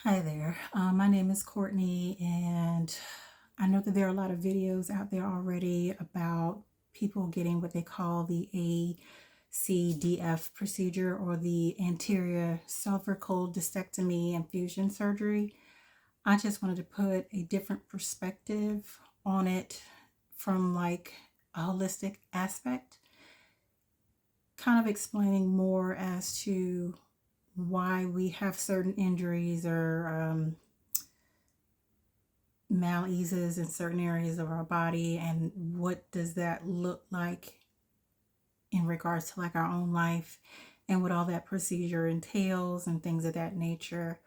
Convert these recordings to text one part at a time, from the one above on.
Hi there. My name is Courtney, and I know that there are a lot of videos out there already about people getting what they call the ACDF procedure, or the anterior cervical discectomy and fusion surgery. I just wanted to put a different perspective on it from like a holistic aspect, kind of explaining more as to why we have certain injuries or malaises in certain areas of our body, and what does that look like in regards to like our own life and what all that procedure entails and things of that nature.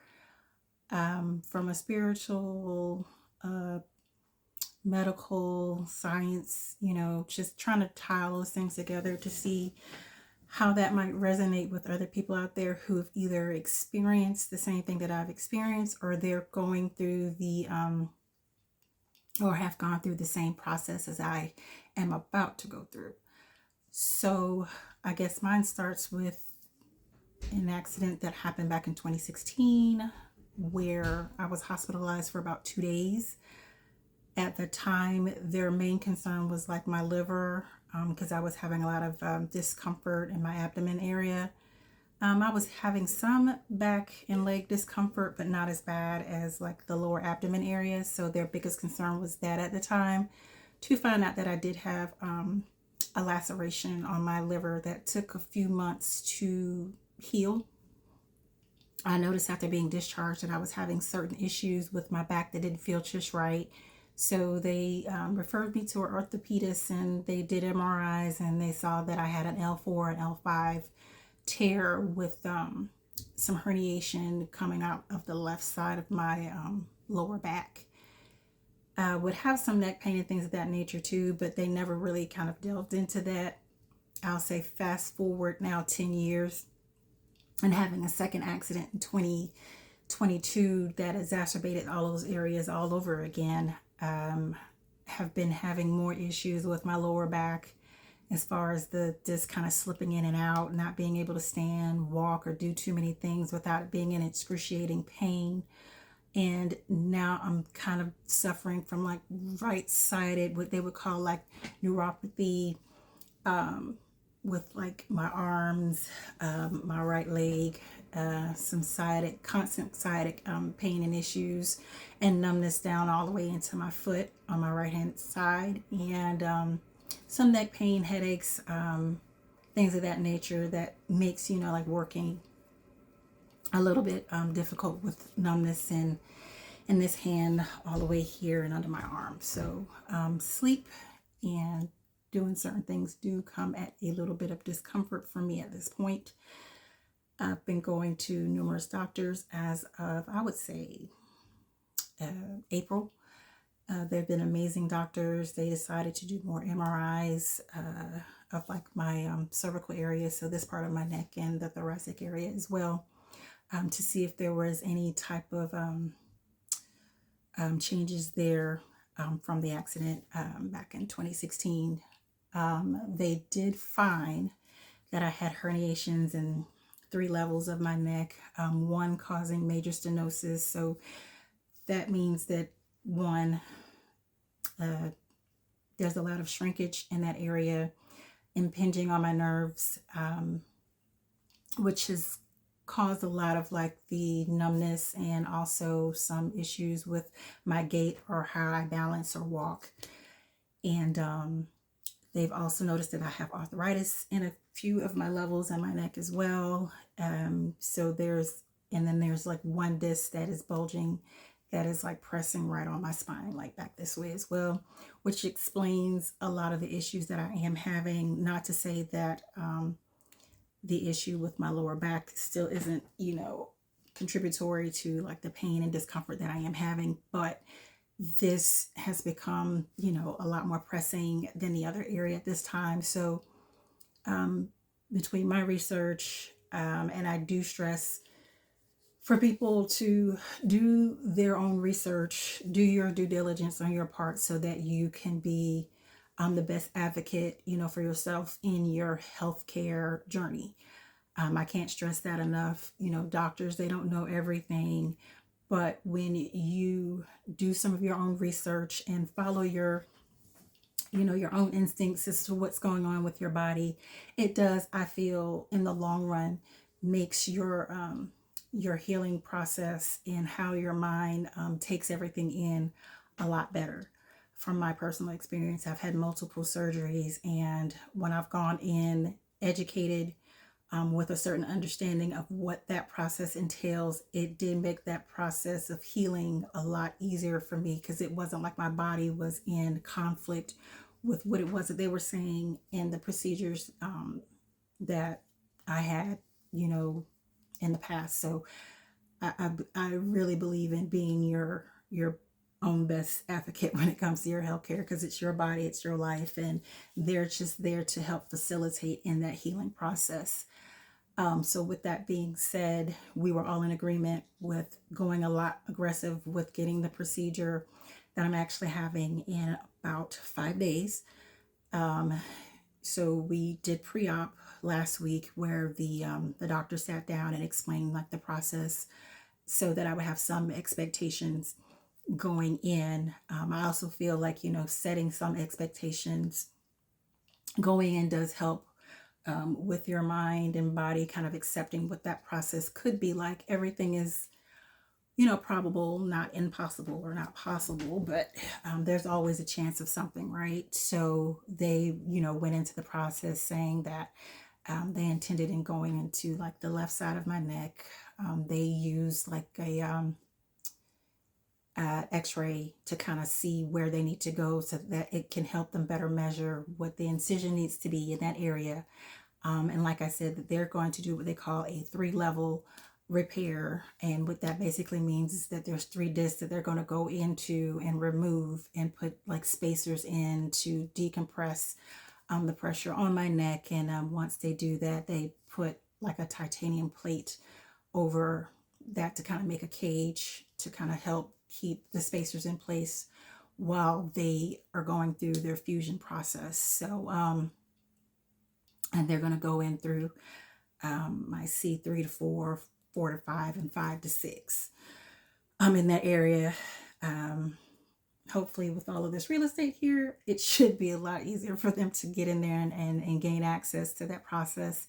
From a spiritual, medical, science, just trying to tie all those things together to see how that might resonate with other people out there who've either experienced the same thing that I've experienced, or they're going through or have gone through the same process as I am about to go through. So I guess mine starts with an accident that happened back in 2016 where I was hospitalized for about 2 days. At the time, their main concern was like my liver, because I was having a lot of discomfort in my abdomen area. I was having some back and leg discomfort, but not as bad as like the lower abdomen area. So their biggest concern was that at the time, to find out that I did have a laceration on my liver that took a few months to heal. I noticed after being discharged that I was having certain issues with my back that didn't feel just right. So they referred me to an orthopedist, and they did MRIs, and they saw that I had an L4 and L5 tear with some herniation coming out of the left side of my lower back. Would have some neck pain and things of that nature too, but they never really kind of delved into that. I'll say fast forward now 10 years and having a second accident in 2022 that exacerbated all those areas all over again. Have been having more issues with my lower back as far as the disc kind of slipping in and out, not being able to stand, walk, or do too many things without it being in excruciating pain. And now I'm kind of suffering from like right-sided, what they would call like neuropathy, with like my arms, my right leg, some constant sciatic pain and issues, and numbness down all the way into my foot on my right hand side, and some neck pain, headaches, things of that nature that makes, like working a little bit difficult with numbness and in this hand all the way here and under my arm. So sleep and doing certain things do come at a little bit of discomfort for me at this point. I've been going to numerous doctors as of, I would say, April. They've been amazing doctors. They decided to do more MRIs of like my cervical area, so this part of my neck and the thoracic area as well, to see if there was any type of changes there from the accident back in 2016. They did find that I had herniations in 3 levels of my neck, one causing major stenosis. So that means that one, there's a lot of shrinkage in that area, impinging on my nerves, which has caused a lot of like the numbness and also some issues with my gait or how I balance or walk. And they've also noticed that I have arthritis in a few of my levels in my neck as well. So there's like one disc that is bulging, that is like pressing right on my spine, like back this way as well, which explains a lot of the issues that I am having. Not to say that the issue with my lower back still isn't, contributory to like the pain and discomfort that I am having, but this has become, a lot more pressing than the other area at this time. So between my research, and I do stress for people to do their own research, do your due diligence on your part so that you can be the best advocate, for yourself in your healthcare journey. I can't stress that enough. Doctors, they don't know everything. But when you do some of your own research and follow your, your own instincts as to what's going on with your body, it does, I feel, in the long run, makes your healing process and how your mind takes everything in a lot better. From my personal experience, I've had multiple surgeries, and when I've gone in educated, with a certain understanding of what that process entails, it did make that process of healing a lot easier for me, because it wasn't like my body was in conflict with what it was that they were saying and the procedures that I had, you know, in the past. So I really believe in being your own best advocate when it comes to your healthcare, because it's your body, it's your life, and they're just there to help facilitate in that healing process. So with that being said, we were all in agreement with going a lot aggressive with getting the procedure that I'm actually having in about 5 days. So we did pre-op last week, where the doctor sat down and explained like the process, so that I would have some expectations going in. I also feel like, setting some expectations going in does help with your mind and body kind of accepting what that process could be like. Everything is, probable, not impossible or not possible, but there's always a chance of something, right? So they, went into the process saying that they intended in going into like the left side of my neck. They use like a x-ray to kind of see where they need to go, so that it can help them better measure what the incision needs to be in that area. And like I said, that they're going to do what they call a 3-level repair. And what that basically means is that there's 3 discs that they're going to go into and remove and put like spacers in to decompress the pressure on my neck. And once they do that, they put like a titanium plate over that to kind of make a cage to kind of help keep the spacers in place while they are going through their fusion process. So, and they're going to go in through my C3 to 4, 4 to 5, and 5 to 6. I'm in that area. Hopefully with all of this real estate here, it should be a lot easier for them to get in there and gain access to that process.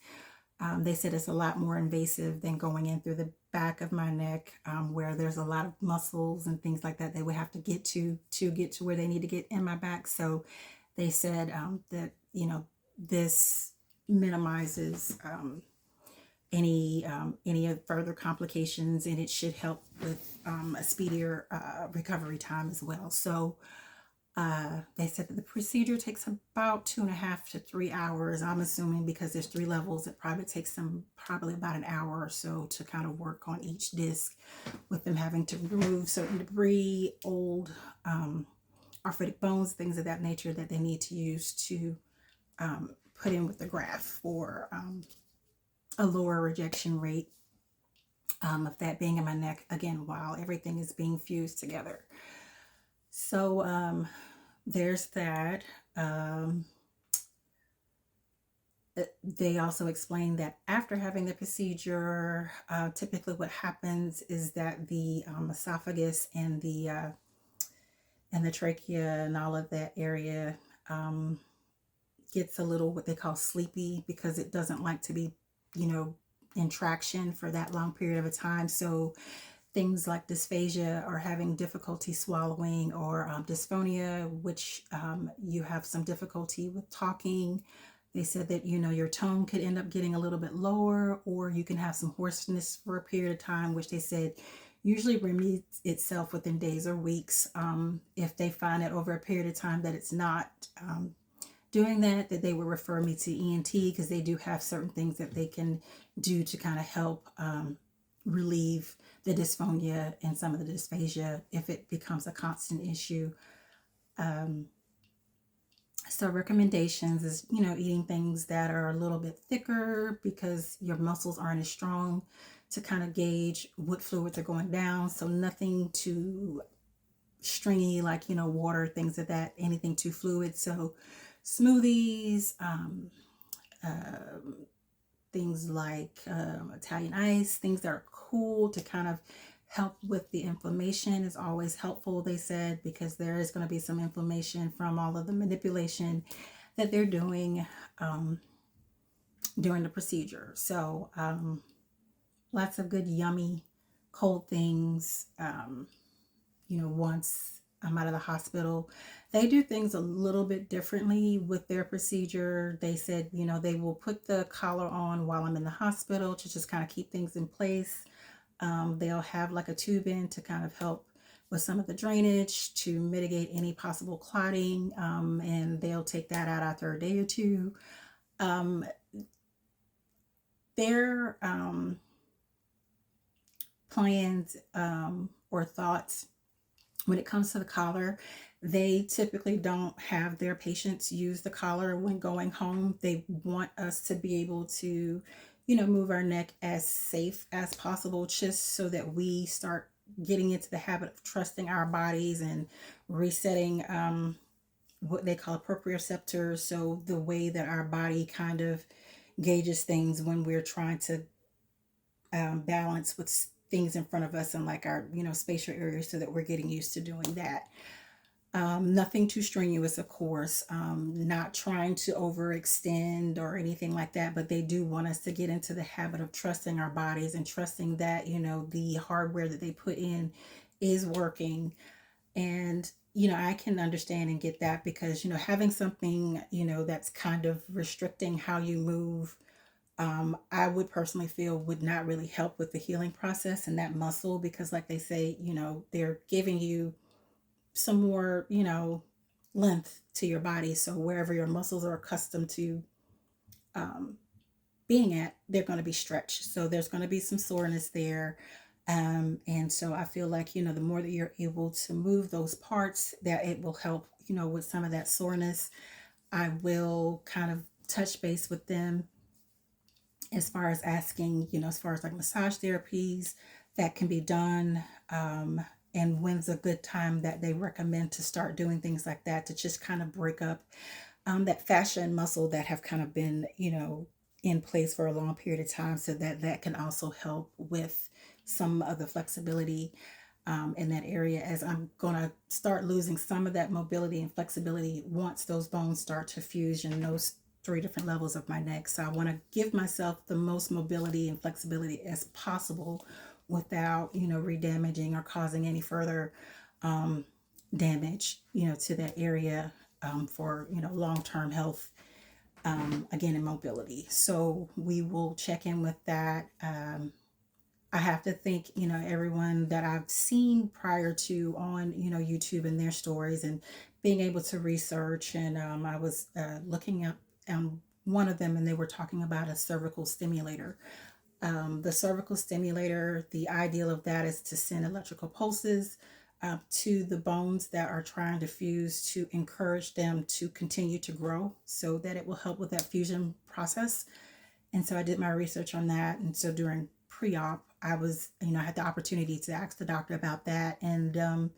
They said it's a lot more invasive than going in through the back of my neck, where there's a lot of muscles and things like that they would have to get to get to where they need to get in my back. So they said that, this minimizes any further complications, and it should help with a speedier recovery time as well. So they said that the procedure takes about 2.5 to 3 hours. I'm assuming because there's 3 levels, it probably takes them probably about an hour or so to kind of work on each disc, with them having to remove certain debris, old arthritic bones, things of that nature that they need to use to put in with the graft for a lower rejection rate of that being in my neck, again, while everything is being fused together. So there's that. They also explained that after having the procedure, typically what happens is that the esophagus and the trachea and all of that area gets a little what they call sleepy, because it doesn't like to be, in traction for that long period of a time. So things like dysphagia, or having difficulty swallowing, or dysphonia, which you have some difficulty with talking. They said that, your tone could end up getting a little bit lower, or you can have some hoarseness for a period of time, which they said usually remedies itself within days or weeks. If they find that over a period of time that it's not doing that, they would refer me to ENT, because they do have certain things that they can do to kind of help relieve the dysphonia and some of the dysphagia if it becomes a constant issue. So recommendations is, eating things that are a little bit thicker, because your muscles aren't as strong to kind of gauge what fluids are going down. So nothing too stringy, like, water, things of that, anything too fluid. So smoothies, things like Italian ice, things that are cool to kind of help with the inflammation is always helpful, they said, because there is going to be some inflammation from all of the manipulation that they're doing during the procedure. So lots of good, yummy, cold things. Once I'm out of the hospital, they do things a little bit differently with their procedure. They said, they will put the collar on while I'm in the hospital to just kind of keep things in place. They'll have like a tube in to kind of help with some of the drainage to mitigate any possible clotting, and they'll take that out after a day or two. Their plans or thoughts when it comes to the collar, they typically don't have their patients use the collar when going home. They want us to be able to, move our neck as safe as possible, just so that we start getting into the habit of trusting our bodies and resetting what they call proprioceptors. So the way that our body kind of gauges things when we're trying to balance with things in front of us and like our spatial areas, so that we're getting used to doing that. Nothing too strenuous, of course, not trying to overextend or anything like that, but they do want us to get into the habit of trusting our bodies and trusting that the hardware that they put in is working. And I can understand and get that, because having something that's kind of restricting how you move, I would personally feel would not really help with the healing process and that muscle, because like they say, they're giving you some more, length to your body. So wherever your muscles are accustomed to being at, they're going to be stretched. So there's going to be some soreness there. And so I feel like, the more that you're able to move those parts, that it will help, with some of that soreness. I will kind of touch base with them as far as asking, as far as like massage therapies that can be done, and when's a good time that they recommend to start doing things like that, to just kind of break up that fascia and muscle that have kind of been, in place for a long period of time, so that that can also help with some of the flexibility in that area, as I'm going to start losing some of that mobility and flexibility once those bones start to fuse in those three different levels of my neck. So I want to give myself the most mobility and flexibility as possible without, redamaging or causing any further damage, to that area for, long-term health, again, and mobility. So we will check in with that. I have to thank, everyone that I've seen prior to on, YouTube and their stories, and being able to research. And I was looking up one of them, and they were talking about a cervical stimulator. The cervical stimulator, the ideal of that is to send electrical pulses to the bones that are trying to fuse, to encourage them to continue to grow, so that it will help with that fusion process. And so I did my research on that. And so during pre-op, I was, I had the opportunity to ask the doctor about that. And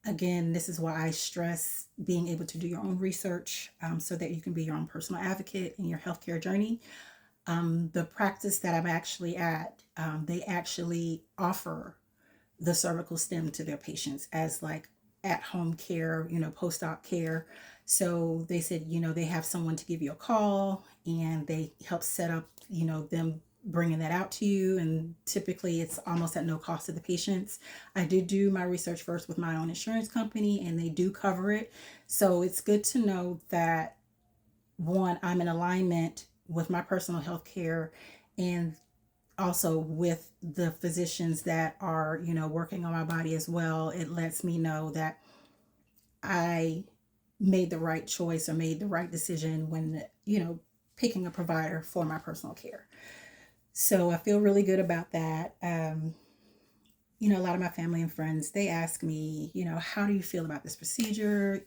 again, this is why I stress being able to do your own research, so that you can be your own personal advocate in your healthcare journey. The practice that I'm actually at, they actually offer the cervical stim to their patients as like at home care, post-op care. So they said, they have someone to give you a call, and they help set up, them bringing that out to you. And typically it's almost at no cost to the patients. I did do my research first with my own insurance company, and they do cover it. So it's good to know that, one, I'm in alignment with my personal health care, and also with the physicians that are, working on my body as well. It lets me know that I made the right choice or made the right decision when, picking a provider for my personal care. So I feel really good about that. A lot of my family and friends, they ask me, how do you feel about this procedure?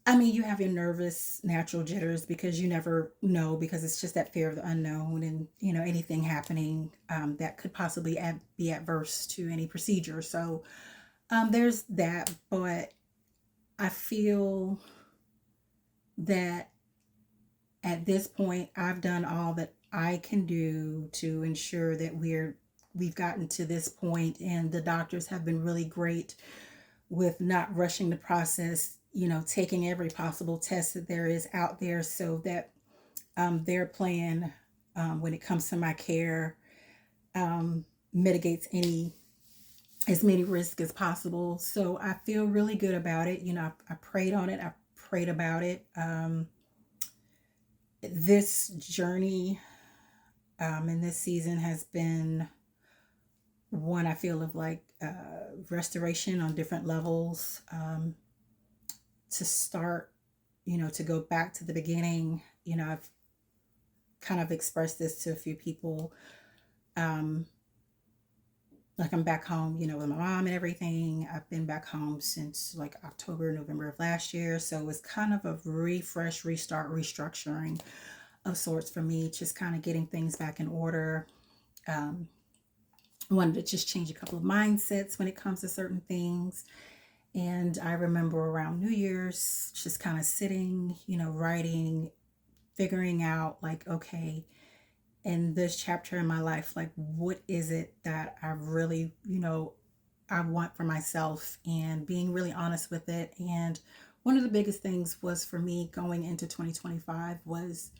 I mean, you have your nervous, natural jitters, because you never know, because it's just that fear of the unknown, and, anything happening that could possibly be adverse to any procedure. So there's that. But I feel that at this point, I've done all that I can do to ensure that we've gotten to this point, and the doctors have been really great with not rushing the process, taking every possible test that there is out there so that their plan, when it comes to my care, um, mitigates as many risks as possible. So I feel really good about it. I prayed on it. I prayed about it. This journey, in this season has been one I feel of like restoration on different levels. To start, to go back to the beginning. I've kind of expressed this to a few people. Um, like I'm back home, with my mom and everything. I've been back home since like October, November of last year. So it's kind of a refresh, restart, restructuring of sorts for me, just kind of getting things back in order. Um, I wanted to just change a couple of mindsets when it comes to certain things. And I remember around New Year's, just kind of sitting, writing, figuring out like, okay, in this chapter in my life, like, what is it that I really, I want for myself, and being really honest with it. And one of the biggest things was for me going into 2025 was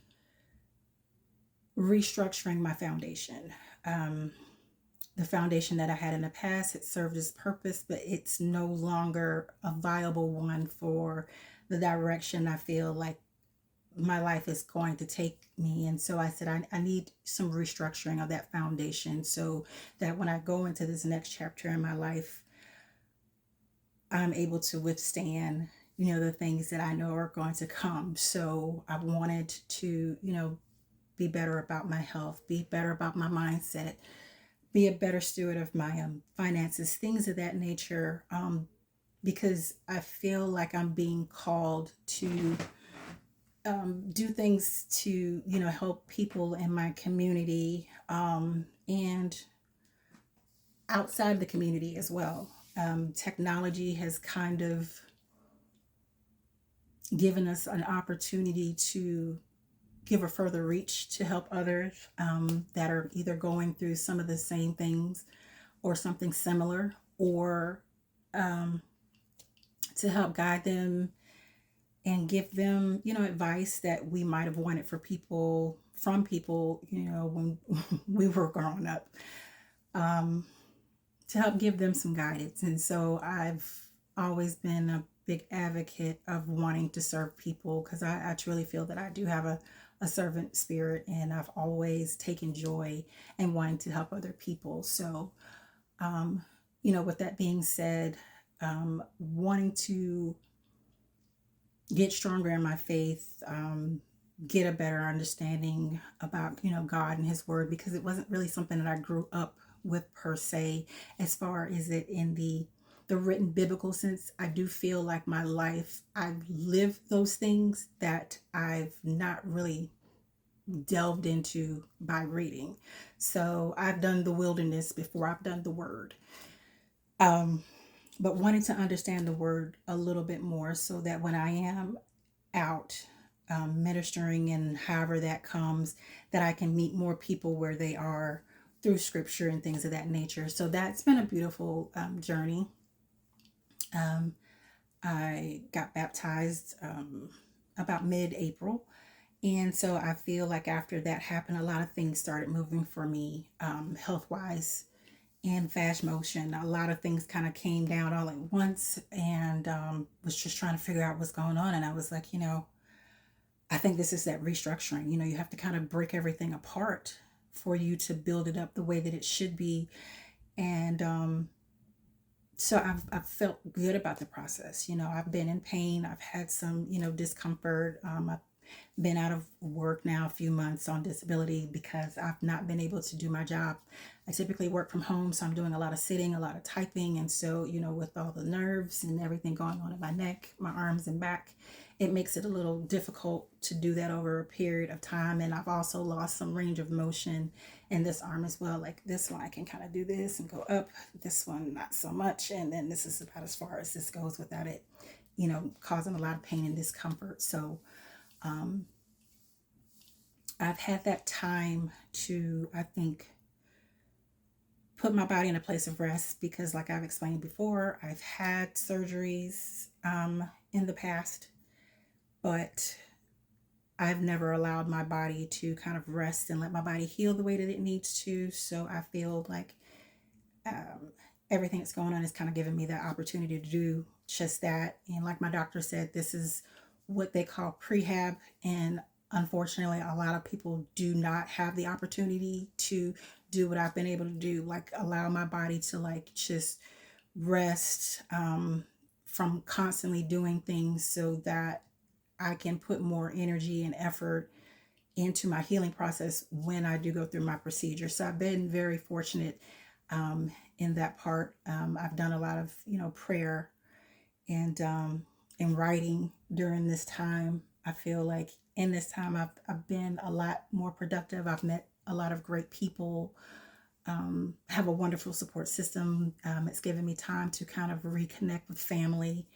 restructuring my foundation. Um, the foundation that I had in the past had served its purpose, but it's no longer a viable one for the direction I feel like my life is going to take me. And so I said, I need some restructuring of that foundation so that when I go into this next chapter in my life, I'm able to withstand, the things that I know are going to come. So I wanted to, be better about my health, be better about my mindset, be a better steward of my finances, things of that nature. Because I feel like I'm being called to do things to, help people in my community, and outside the community as well. Technology has kind of given us an opportunity to give a further reach to help others, that are either going through some of the same things or something similar, or um, to help guide them and give them, advice that we might have wanted from people, when we were growing up, um, to help give them some guidance. And so I've always been a big advocate of wanting to serve people, because I truly feel that I do have a servant spirit, and I've always taken joy in wanting to help other people. So, um, with that being said, wanting to get stronger in my faith, get a better understanding about, God and his word, because it wasn't really something that I grew up with per se, as far as it in the written biblical sense. I do feel like my life, I've lived those things that I've not really delved into by reading. So I've done the wilderness before I've done the word. Um, but wanting to understand the word a little bit more, so that when I am out, ministering and however that comes, that I can meet more people where they are through scripture and things of that nature. So that's been a beautiful journey. Um, I got baptized about mid-April. And so I feel like after that happened, a lot of things started moving for me, health wise and fast motion. A lot of things kind of came down all at once, and was just trying to figure out what's going on. And I was like, I think this is that restructuring. You have to kind of break everything apart for you to build it up the way that it should be. And so I've felt good about the process. I've been in pain. I've had some, discomfort. I've been out of work now a few months on disability because I've not been able to do my job. I typically work from home, so I'm doing a lot of sitting, a lot of typing. And so, with all the nerves and everything going on in my neck, my arms and back, it makes it a little difficult to do that over a period of time. And I've also lost some range of motion in this arm as well. Like this one, I can kind of do this and go up. This one, not so much. And then this is about as far as this goes without it, causing a lot of pain and discomfort. So, I've had that time to, I think, put my body in a place of rest because, like I've explained before, I've had surgeries in the past, but I've never allowed my body to kind of rest and let my body heal the way that it needs to. So I feel like um, everything that's going on is kind of giving me that opportunity to do just that. And like my doctor said, this is what they call prehab. And unfortunately, a lot of people do not have the opportunity to do what I've been able to do, like allow my body to like just rest from constantly doing things so that I can put more energy and effort into my healing process when I do go through my procedure. So I've been very fortunate in that part. I've done a lot of, prayer and writing during this time. I feel like in this time I've been a lot more productive. I've met a lot of great people, have a wonderful support system. It's given me time to kind of reconnect with family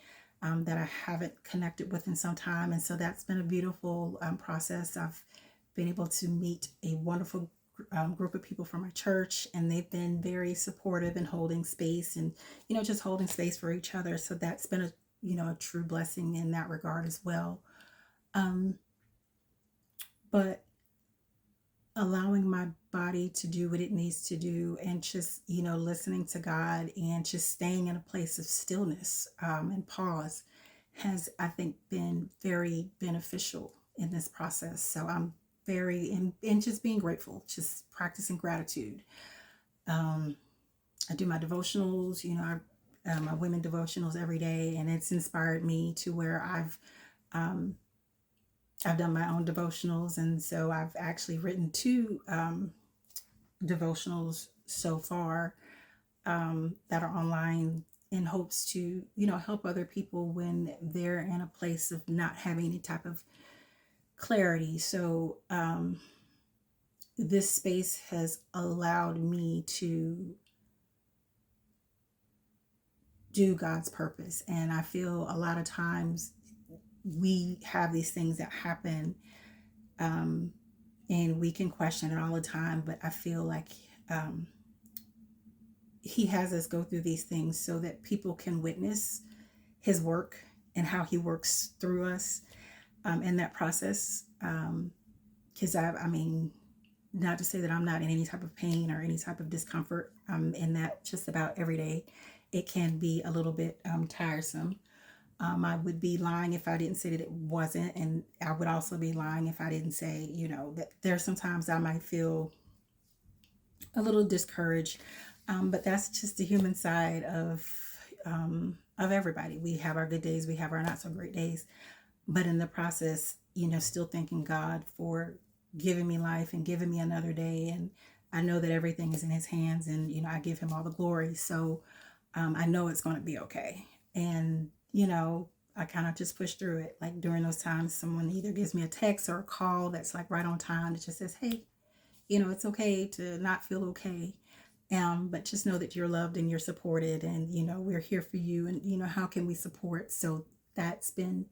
that I haven't connected with in some time. And so that's been a beautiful process. I've been able to meet a wonderful group of people from my church, and they've been very supportive and holding space and, just holding space for each other. So that's been a true blessing in that regard as well. Um, but allowing my body to do what it needs to do and just listening to God and just staying in a place of stillness and pause has, I think, been very beneficial in this process. So I'm very and just being grateful, just practicing gratitude. um, I do my devotionals, my women devotionals every day, and it's inspired me to where um, I've done my own devotionals, and so I've actually written two devotionals so far that are online in hopes to, help other people when they're in a place of not having any type of clarity. So this space has allowed me to do God's purpose. And I feel a lot of times we have these things that happen, um, and we can question it all the time, but I feel like um, he has us go through these things so that people can witness his work and how he works through us in that process. Because I mean, not to say that I'm not in any type of pain or any type of discomfort. In that just about every day. It can be a little bit tiresome. I would be lying if I didn't say that it wasn't. And I would also be lying if I didn't say, that there's sometimes I might feel a little discouraged. But that's just the human side of everybody. We have our good days, we have our not so great days. But in the process, still thanking God for giving me life and giving me another day. And I know that everything is in his hands, and, I give him all the glory. So I know it's going to be okay. And, I kind of just push through it. Like during those times, someone either gives me a text or a call that's like right on time. It just says, hey, it's okay to not feel okay. But just know that you're loved and you're supported, and, we're here for you. And, how can we support? So that's been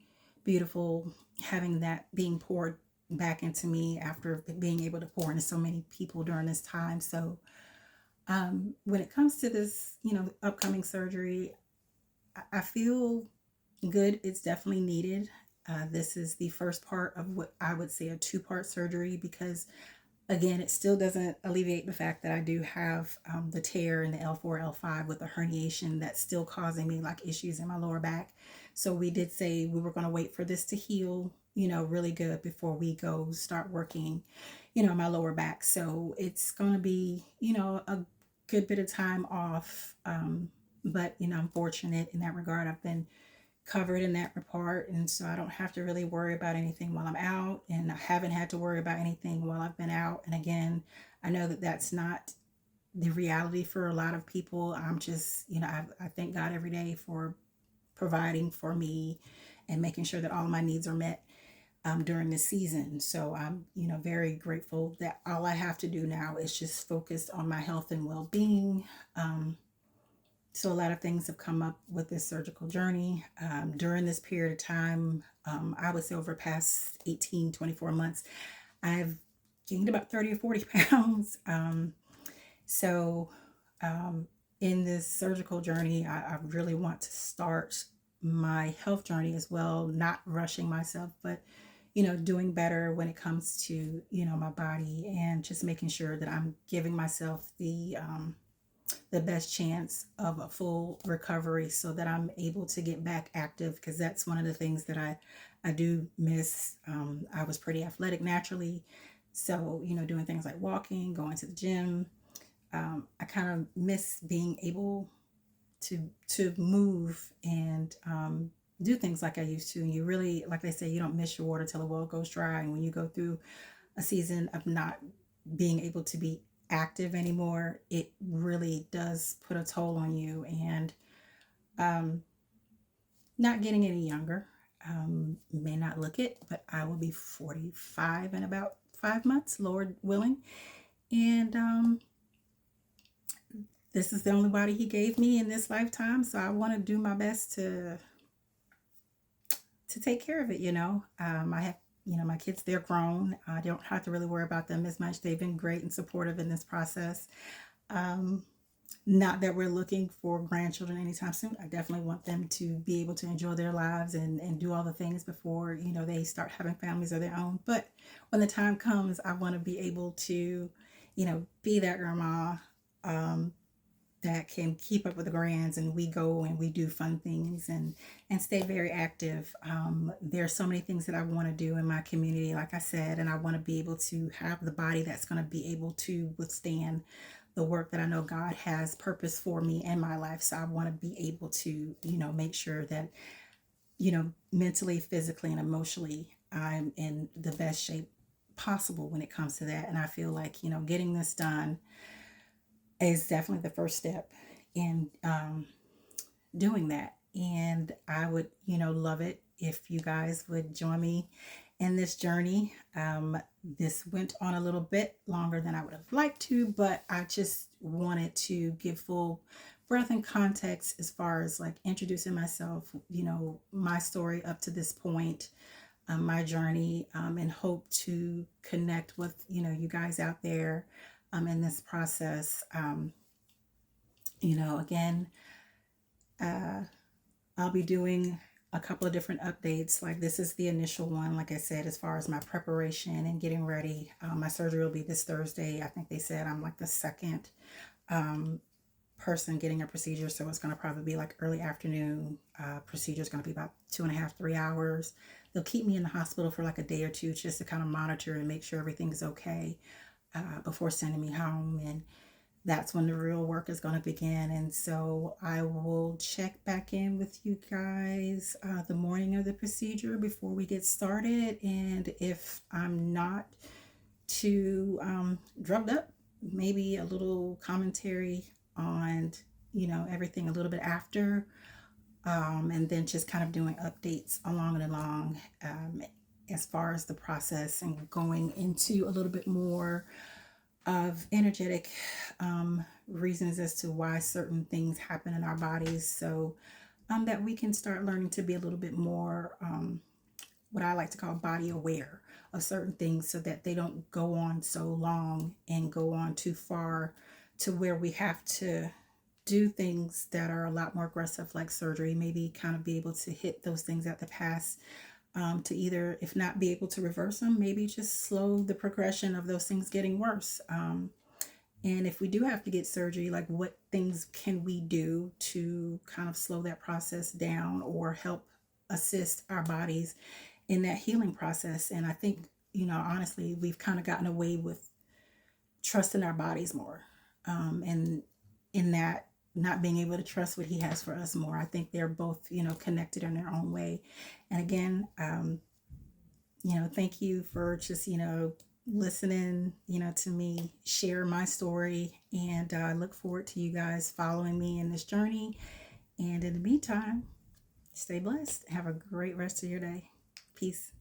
beautiful, having that being poured back into me after being able to pour into so many people during this time. So when it comes to this, upcoming surgery, I feel good. It's definitely needed. This is the first part of what I would say a two-part surgery, because again, it still doesn't alleviate the fact that I do have the tear in the L4, L5 with the herniation that's still causing me like issues in my lower back. So we did say we were going to wait for this to heal, really good before we go start working, my lower back. So it's going to be, a good bit of time off. But, I'm fortunate in that regard. I've been covered in that report, and so I don't have to really worry about anything while I'm out, and I haven't had to worry about anything while I've been out. And again, I know that that's not the reality for a lot of people. I'm just, I thank God every day for providing for me and making sure that all my needs are met during this season. So I'm, very grateful that all I have to do now is just focus on my health and well-being. So a lot of things have come up with this surgical journey during this period of time. I would say over the past 18, 24 months, I've gained about 30 or 40 pounds. So in this surgical journey, I really want to start my health journey as well, not rushing myself, but doing better when it comes to my body, and just making sure that I'm giving myself the best chance of a full recovery so that I'm able to get back active, because that's one of the things that I do miss. I was pretty athletic naturally, so doing things like walking, going to the gym. I kind of miss being able to move and do things like I used to. And you really, like they say, you don't miss your water till the well goes dry. And when you go through a season of not being able to be active anymore, it really does put a toll on you. And um, not getting any younger. May not look it, but I will be 45 in about 5 months, Lord willing. And this is the only body He gave me in this lifetime, so I want to do my best to take care of it. I have my kids, they're grown. I don't have to really worry about them as much. They've been great and supportive in this process. Um, Not that we're looking for grandchildren anytime soon. I definitely want them to be able to enjoy their lives and do all the things before they start having families of their own. But when the time comes, I want to be able to be that grandma um, that can keep up with the grands, and we go and we do fun things and stay very active. There's so many things that I want to do in my community, like I said, and I want to be able to have the body that's going to be able to withstand the work that I know God has purpose for me in my life. So I want to be able to make sure that mentally, physically, and emotionally I'm in the best shape possible when it comes to that. And I feel like getting this done is definitely the first step in doing that. And I would, love it if you guys would join me in this journey. This went on a little bit longer than I would have liked to, but I just wanted to give full breadth and context as far as like introducing myself, my story up to this point, my journey, and hope to connect with, you guys out there in this process. Again, uh, I'll be doing a couple of different updates. Like this is the initial one, like I said, as far as my preparation and getting ready. My surgery will be this Thursday. I think they said I'm like the second person getting a procedure, so it's going to probably be like early afternoon. Procedure is going to be about 2.5, 3 hours. They'll keep me in the hospital for like a day or two just to kind of monitor and make sure everything's okay before sending me home. And that's when the real work is going to begin. And so I will check back in with you guys the morning of the procedure before we get started. And if I'm not too drugged up, maybe a little commentary on everything a little bit after, and then just kind of doing updates along and along as far as the process, and going into a little bit more of energetic reasons as to why certain things happen in our bodies, so that we can start learning to be a little bit more what I like to call body aware of certain things, so that they don't go on so long and go on too far to where we have to do things that are a lot more aggressive, like surgery. Maybe kind of be able to hit those things at the pass, to either, if not be able to reverse them, maybe just slow the progression of those things getting worse. And if we do have to get surgery, like what things can we do to kind of slow that process down or help assist our bodies in that healing process? And I think, honestly, we've kind of gotten away with trusting our bodies more. And in that, not being able to trust what He has for us more. I think they're both, connected in their own way. And again, thank you for just, listening, to me share my story. And I look forward to you guys following me in this journey. And in the meantime, stay blessed. Have a great rest of your day. Peace.